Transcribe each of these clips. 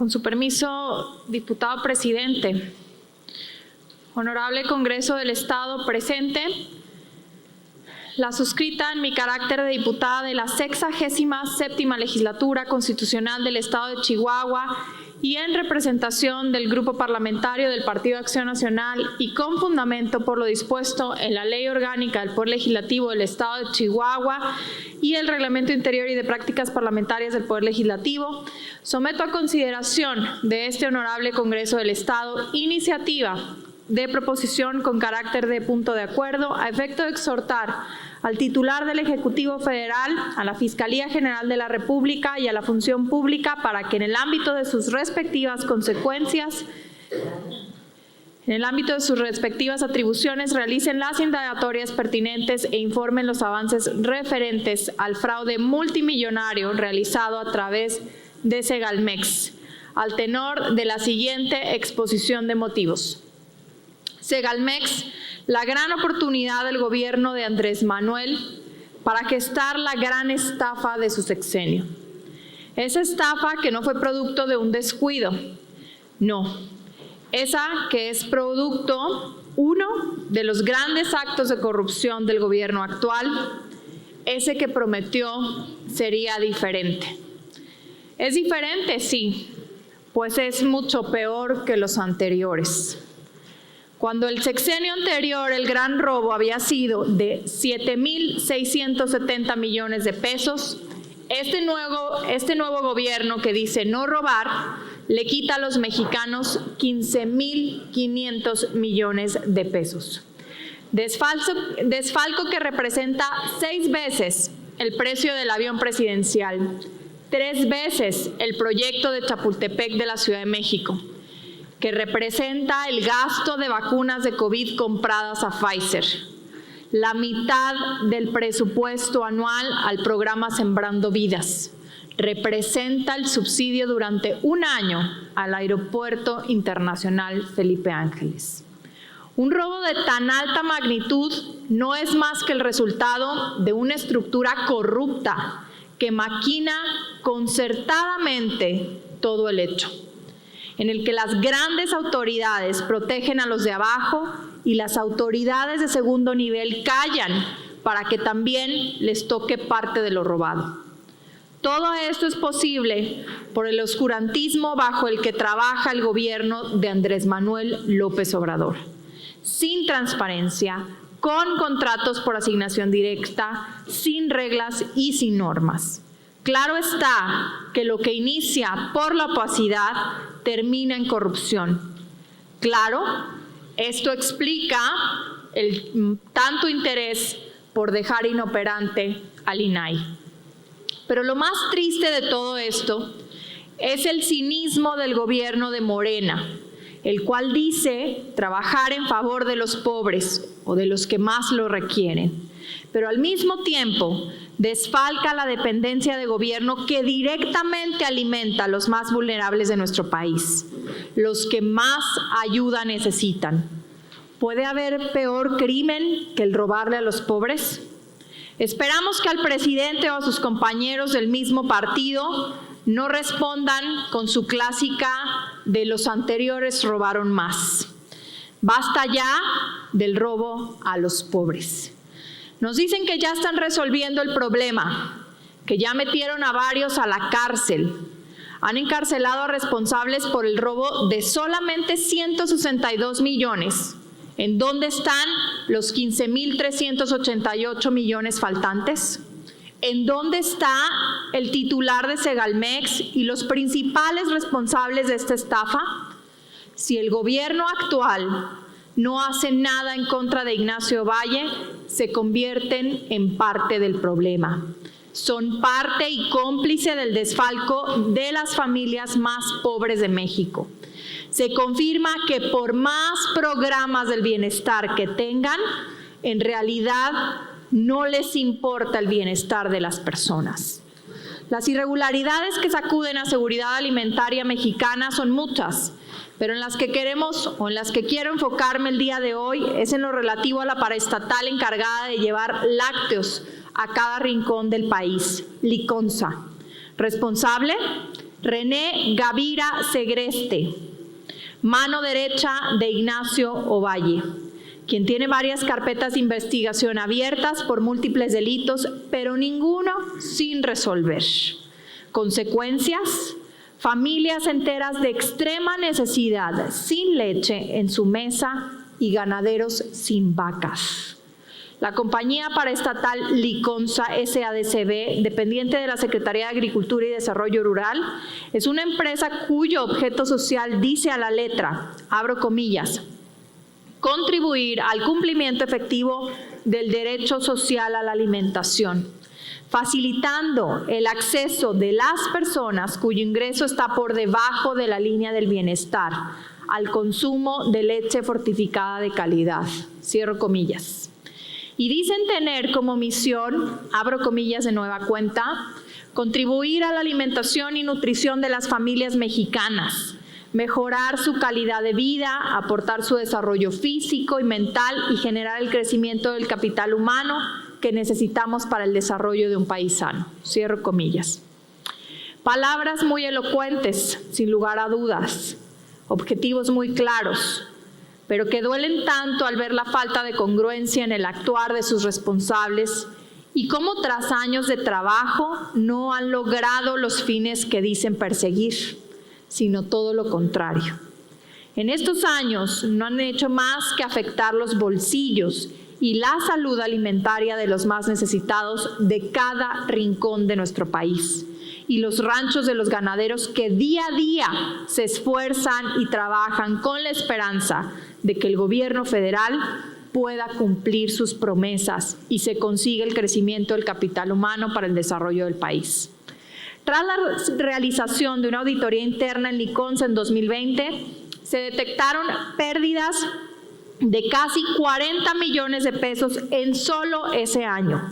Con su permiso, diputado presidente, honorable Congreso del Estado presente, la suscrita en mi carácter de diputada de la 67ª Legislatura Constitucional del Estado de Chihuahua y en representación del Grupo Parlamentario del Partido Acción Nacional y con fundamento por lo dispuesto en la Ley Orgánica del Poder Legislativo del Estado de Chihuahua y el Reglamento Interior y de Prácticas Parlamentarias del Poder Legislativo, someto a consideración de este honorable Congreso del Estado iniciativa de proposición con carácter de punto de acuerdo a efecto de exhortar al titular del Ejecutivo Federal, a la Fiscalía General de la República y a la Función Pública para que en el ámbito de sus respectivas consecuencias, en el ámbito de sus respectivas atribuciones, realicen las indagatorias pertinentes e informen los avances referentes al fraude multimillonario realizado a través de Segalmex, al tenor de la siguiente exposición de motivos. Segalmex, la gran oportunidad del gobierno de Andrés Manuel para gestar la gran estafa de su sexenio. Esa estafa que no fue producto de un descuido, no. Esa que es producto, uno, de los grandes actos de corrupción del gobierno actual, ese que prometió sería diferente. ¿Es diferente? Sí, pues es mucho peor que los anteriores. Cuando el sexenio anterior, el gran robo había sido de 7,670 millones de pesos, este nuevo gobierno que dice no robar, le quita a los mexicanos 15,500 millones de pesos. Desfalco que representa 6 veces el precio del avión presidencial, 3 veces el proyecto de Chapultepec de la Ciudad de México, que representa el gasto de vacunas de COVID compradas a Pfizer, la mitad del presupuesto anual al programa Sembrando Vidas, representa el subsidio durante un año al Aeropuerto Internacional Felipe Ángeles. Un robo de tan alta magnitud no es más que el resultado de una estructura corrupta que maquina concertadamente todo el hecho, en el que las grandes autoridades protegen a los de abajo y las autoridades de segundo nivel callan para que también les toque parte de lo robado. Todo esto es posible por el oscurantismo bajo el que trabaja el gobierno de Andrés Manuel López Obrador, sin transparencia, con contratos por asignación directa, sin reglas y sin normas. Claro está que lo que inicia por la opacidad termina en corrupción. Claro, esto explica el tanto interés por dejar inoperante al INAI. Pero lo más triste de todo esto es el cinismo del gobierno de Morena, el cual dice trabajar en favor de los pobres o de los que más lo requieren, pero al mismo tiempo desfalca la dependencia de gobierno que directamente alimenta a los más vulnerables de nuestro país, los que más ayuda necesitan. ¿Puede haber peor crimen que el robarle a los pobres? Esperamos que al presidente o a sus compañeros del mismo partido no respondan con su clásica de los anteriores robaron más. Basta ya del robo a los pobres. Nos dicen que ya están resolviendo el problema, que ya metieron a varios a la cárcel. Han encarcelado a responsables por el robo de solamente 162 millones. ¿En dónde están los 15,388 millones faltantes? ¿En dónde está el titular de Segalmex y los principales responsables de esta estafa? Si el gobierno actual no hace nada en contra de Ignacio Valle, se convierten en parte del problema. Son parte y cómplice del desfalco de las familias más pobres de México. Se confirma que por más programas del bienestar que tengan, en realidad no les importa el bienestar de las personas. Las irregularidades que sacuden a seguridad alimentaria mexicana son muchas, pero en las que queremos o en las que quiero enfocarme el día de hoy es en lo relativo a la paraestatal encargada de llevar lácteos a cada rincón del país, Liconza. Responsable, René Gavira Segreste, mano derecha de Ignacio Ovalle, quien tiene varias carpetas de investigación abiertas por múltiples delitos, pero ninguno sin resolver. Consecuencias: familias enteras de extrema necesidad, sin leche en su mesa y ganaderos sin vacas. La compañía paraestatal Liconza SADCB, dependiente de la Secretaría de Agricultura y Desarrollo Rural, es una empresa cuyo objeto social dice a la letra, abro comillas, contribuir al cumplimiento efectivo del derecho social a la alimentación, facilitando el acceso de las personas cuyo ingreso está por debajo de la línea del bienestar al consumo de leche fortificada de calidad. Cierro comillas. Y dicen tener como misión, abro comillas de nueva cuenta, contribuir a la alimentación y nutrición de las familias mexicanas, mejorar su calidad de vida, aportar su desarrollo físico y mental y generar el crecimiento del capital humano que necesitamos para el desarrollo de un país sano. Cierro comillas. Palabras muy elocuentes, sin lugar a dudas, objetivos muy claros, pero que duelen tanto al ver la falta de congruencia en el actuar de sus responsables y cómo tras años de trabajo no han logrado los fines que dicen perseguir, sino todo lo contrario. En estos años no han hecho más que afectar los bolsillos y la salud alimentaria de los más necesitados de cada rincón de nuestro país y los ranchos de los ganaderos que día a día se esfuerzan y trabajan con la esperanza de que el gobierno federal pueda cumplir sus promesas y se consiga el crecimiento del capital humano para el desarrollo del país. Tras la realización de una auditoría interna en Liconza en 2020, se detectaron pérdidas de casi 40 millones de pesos en solo ese año,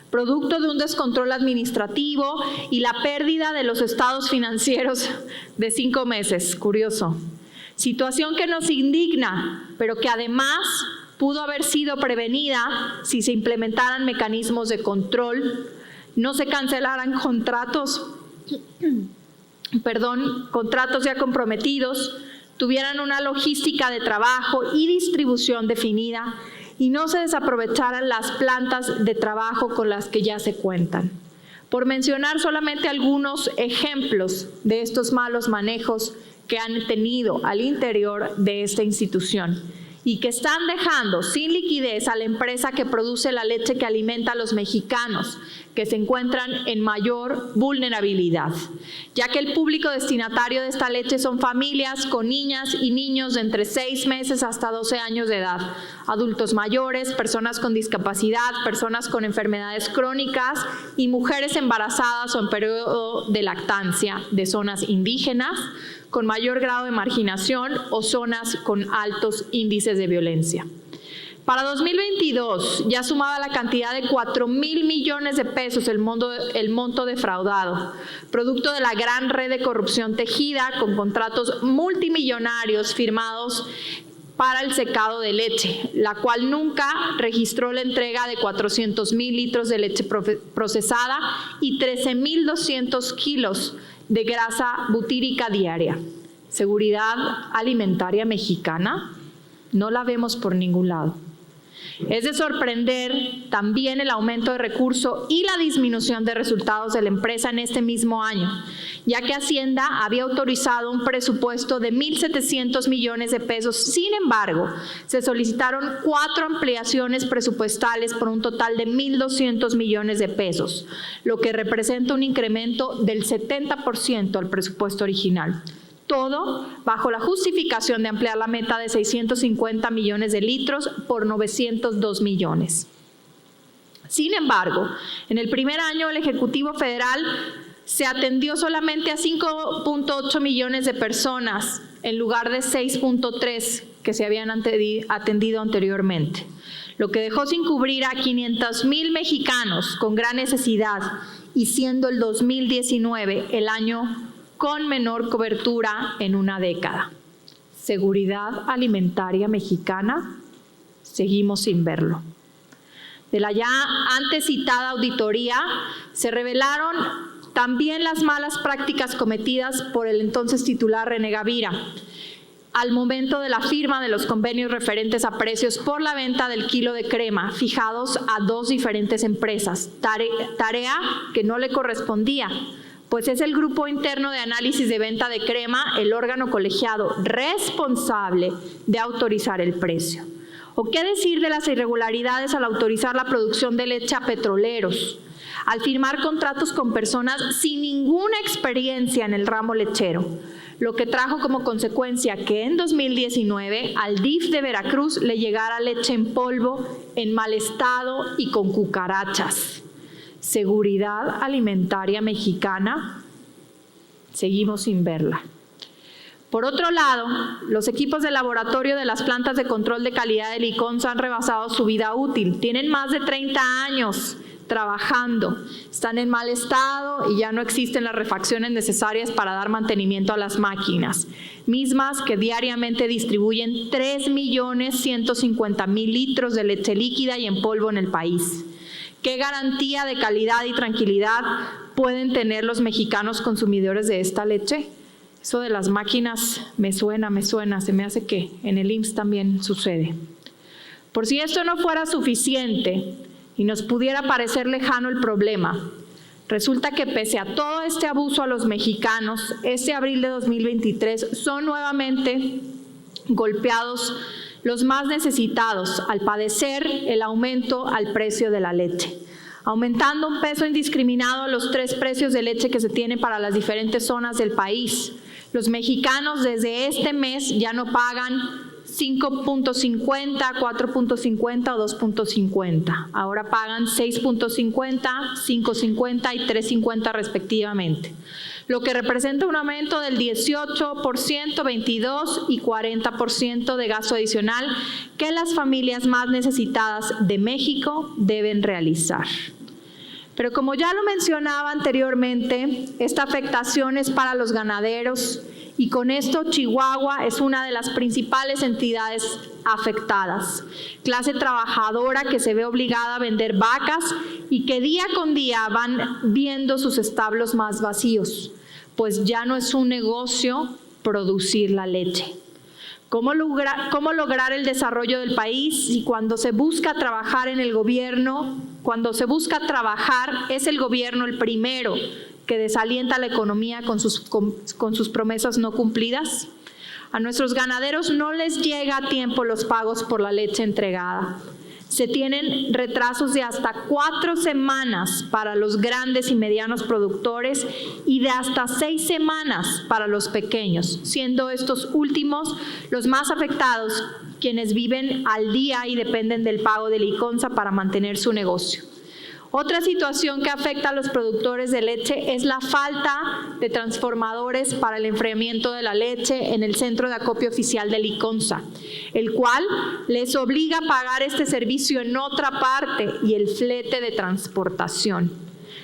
producto de un descontrol administrativo y la pérdida de los estados financieros de 5 meses. Curioso. Situación que nos indigna, pero que además pudo haber sido prevenida si se implementaran mecanismos de control, no se cancelaran contratos ya comprometidos, tuvieran una logística de trabajo y distribución definida y no se desaprovecharan las plantas de trabajo con las que ya se cuentan. Por mencionar solamente algunos ejemplos de estos malos manejos que han tenido al interior de esta institución y que están dejando sin liquidez a la empresa que produce la leche que alimenta a los mexicanos, que se encuentran en mayor vulnerabilidad, ya que el público destinatario de esta leche son familias con niñas y niños de entre 6 meses hasta 12 años de edad, adultos mayores, personas con discapacidad, personas con enfermedades crónicas y mujeres embarazadas o en periodo de lactancia de zonas indígenas, con mayor grado de marginación o zonas con altos índices de violencia. Para 2022 ya sumaba la cantidad de 4,000 millones de pesos el monto defraudado, producto de la gran red de corrupción tejida con contratos multimillonarios firmados para el secado de leche, la cual nunca registró la entrega de 400,000 litros de leche procesada y 13,200 kilos de grasa butírica diaria. ¿Seguridad alimentaria mexicana? No la vemos por ningún lado. Es de sorprender también el aumento de recursos y la disminución de resultados de la empresa en este mismo año, ya que Hacienda había autorizado un presupuesto de 1,700 millones de pesos. Sin embargo, se solicitaron 4 ampliaciones presupuestales por un total de 1,200 millones de pesos, lo que representa un incremento del 70% al presupuesto original. Todo bajo la justificación de ampliar la meta de 650 millones de litros por 902 millones. Sin embargo, en el primer año el Ejecutivo Federal se atendió solamente a 5.8 millones de personas en lugar de 6.3 que se habían atendido anteriormente, lo que dejó sin cubrir a 500,000 mexicanos con gran necesidad y siendo el 2019 el año con menor cobertura en una década. ¿Seguridad alimentaria mexicana? Seguimos sin verlo. De la ya antes citada auditoría se revelaron También las malas prácticas cometidas por el entonces titular René Gavira al momento de la firma de los convenios referentes a precios por la venta del kilo de crema fijados a 2 diferentes empresas, tarea que no le correspondía, pues es el Grupo Interno de Análisis de Venta de Crema el órgano colegiado responsable de autorizar el precio. ¿O qué decir de las irregularidades al autorizar la producción de leche a petroleros, al firmar contratos con personas sin ninguna experiencia en el ramo lechero? Lo que trajo como consecuencia que en 2019 al DIF de Veracruz le llegara leche en polvo, en mal estado y con cucarachas. ¿Seguridad alimentaria mexicana? Seguimos sin verla. Por otro lado, los equipos de laboratorio de las plantas de control de calidad de Liconza han rebasado su vida útil. Tienen más de 30 años trabajando, están en mal estado y ya no existen las refacciones necesarias para dar mantenimiento a las máquinas, mismas que diariamente distribuyen 3.150.000 litros de leche líquida y en polvo en el país. ¿Qué garantía de calidad y tranquilidad pueden tener los mexicanos consumidores de esta leche? Eso de las máquinas me suena, se me hace que en el IMSS también sucede. Por si esto no fuera suficiente y nos pudiera parecer lejano el problema, resulta que pese a todo este abuso a los mexicanos, este abril de 2023 son nuevamente golpeados los más necesitados al padecer el aumento al precio de la leche, aumentando un peso indiscriminado a los 3 precios de leche que se tienen para las diferentes zonas del país. Los mexicanos desde este mes ya no pagan 5.50, 4.50 o 2.50. Ahora pagan 6.50, 5.50 y 3.50 respectivamente, lo que representa un aumento del 18%, 22% y 40% de gasto adicional que las familias más necesitadas de México deben realizar. Pero como ya lo mencionaba anteriormente, esta afectación es para los ganaderos y con esto Chihuahua es una de las principales entidades afectadas. Clase trabajadora que se ve obligada a vender vacas y que día con día van viendo sus establos más vacíos, pues ya no es un negocio producir la leche. ¿Cómo lograr el desarrollo del país si cuando se busca trabajar en el gobierno, es el gobierno el primero que desalienta la economía con sus promesas no cumplidas? A nuestros ganaderos no les llega a tiempo los pagos por la leche entregada. Se tienen retrasos de hasta 4 semanas para los grandes y medianos productores y de hasta 6 semanas para los pequeños, siendo estos últimos los más afectados, quienes viven al día y dependen del pago de Liconza para mantener su negocio. Otra situación que afecta a los productores de leche es la falta de transformadores para el enfriamiento de la leche en el centro de acopio oficial de Liconza, el cual les obliga a pagar este servicio en otra parte y el flete de transportación.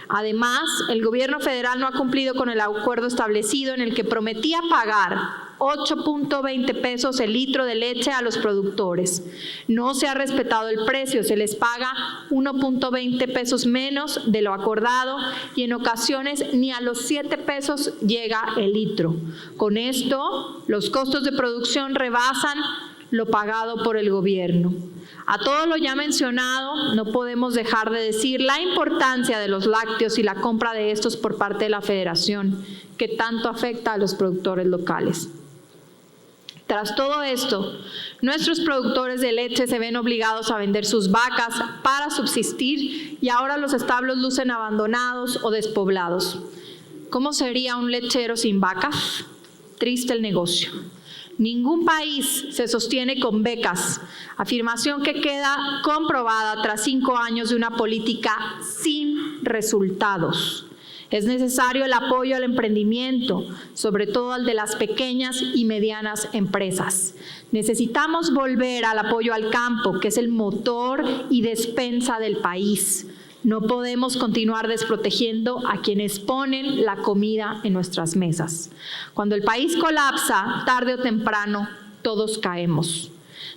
Además, el gobierno federal no ha cumplido con el acuerdo establecido en el que prometía pagar 8.20 pesos el litro de leche a los productores. No se ha respetado el precio, se les paga 1.20 pesos menos de lo acordado y en ocasiones ni a los 7 pesos llega el litro. Con esto, los costos de producción rebasan lo pagado por el gobierno. A todo lo ya mencionado, no podemos dejar de decir la importancia de los lácteos y la compra de estos por parte de la Federación, que tanto afecta a los productores locales. Tras todo esto, nuestros productores de leche se ven obligados a vender sus vacas para subsistir y ahora los establos lucen abandonados o despoblados. ¿Cómo sería un lechero sin vacas? Triste el negocio. Ningún país se sostiene con becas, afirmación que queda comprobada tras 5 años de una política sin resultados. Es necesario el apoyo al emprendimiento, sobre todo al de las pequeñas y medianas empresas. Necesitamos volver al apoyo al campo, que es el motor y despensa del país. No podemos continuar desprotegiendo a quienes ponen la comida en nuestras mesas. Cuando el país colapsa, tarde o temprano, todos caemos.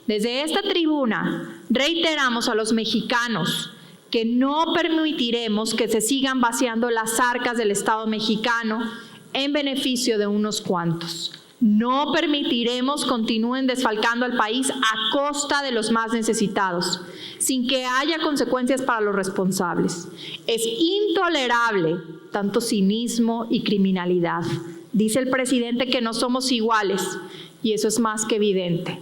Desde esta tribuna reiteramos a los mexicanos que no permitiremos que se sigan vaciando las arcas del Estado mexicano en beneficio de unos cuantos. No permitiremos continúen desfalcando al país a costa de los más necesitados, sin que haya consecuencias para los responsables. Es intolerable tanto cinismo y criminalidad. Dice el presidente que no somos iguales, y eso es más que evidente.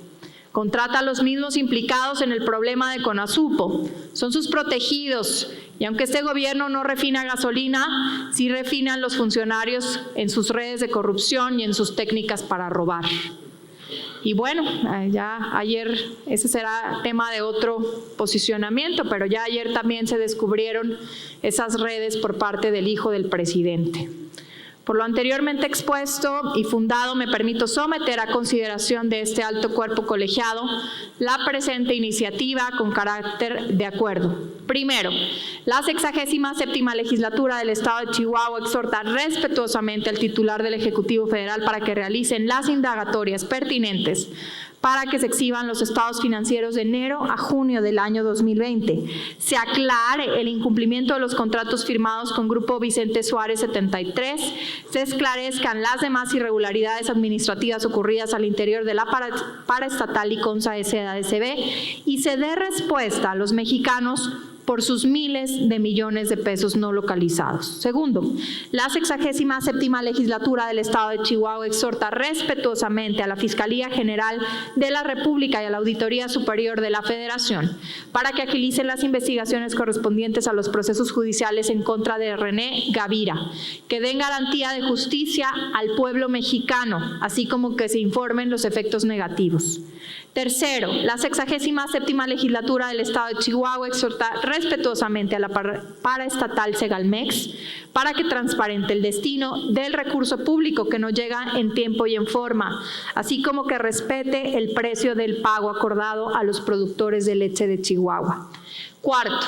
Contrata a los mismos implicados en el problema de Conasupo. Son sus protegidos. Y aunque este gobierno no refina gasolina, sí refinan los funcionarios en sus redes de corrupción y en sus técnicas para robar. Y bueno, ya ayer, ese será tema de otro posicionamiento, pero ya ayer también se descubrieron esas redes por parte del hijo del presidente. Por lo anteriormente expuesto y fundado, me permito someter a consideración de este alto cuerpo colegiado la presente iniciativa con carácter de acuerdo. Primero, la 67ª legislatura del Estado de Chihuahua exhorta respetuosamente al titular del Ejecutivo Federal para que realicen las indagatorias pertinentes para que se exhiban los estados financieros de enero a junio del año 2020. Se aclare el incumplimiento de los contratos firmados con Grupo Vicente Suárez 73, se esclarezcan las demás irregularidades administrativas ocurridas al interior de la paraestatal Liconza SADCB y se dé respuesta a los mexicanos por sus miles de millones de pesos no localizados. Segundo, la 67ª legislatura del Estado de Chihuahua exhorta respetuosamente a la Fiscalía General de la República y a la Auditoría Superior de la Federación para que agilicen las investigaciones correspondientes a los procesos judiciales en contra de René Gavira, que den garantía de justicia al pueblo mexicano, así como que se informen los efectos negativos. Tercero, la 67ª legislatura del Estado de Chihuahua exhorta respetuosamente a la paraestatal Segalmex para que transparente el destino del recurso público que no llega en tiempo y en forma, así como que respete el precio del pago acordado a los productores de leche de Chihuahua. Cuarto,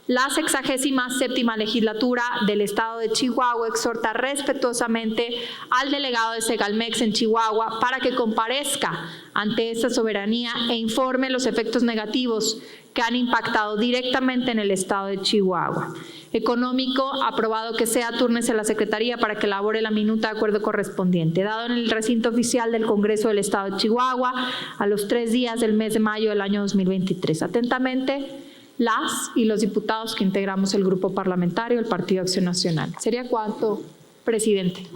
la 67ª legislatura del Estado de Chihuahua exhorta respetuosamente al delegado de Segalmex en Chihuahua para que comparezca ante esta soberanía e informe los efectos negativos que han impactado directamente en el Estado de Chihuahua. Económico, aprobado que sea, túrnese a la Secretaría para que elabore la minuta de acuerdo correspondiente. Dado en el recinto oficial del Congreso del Estado de Chihuahua a los 3 días del mes de mayo del año 2023. Atentamente, las y los diputados que integramos el grupo parlamentario del Partido Acción Nacional. ¿Sería cuánto, presidente?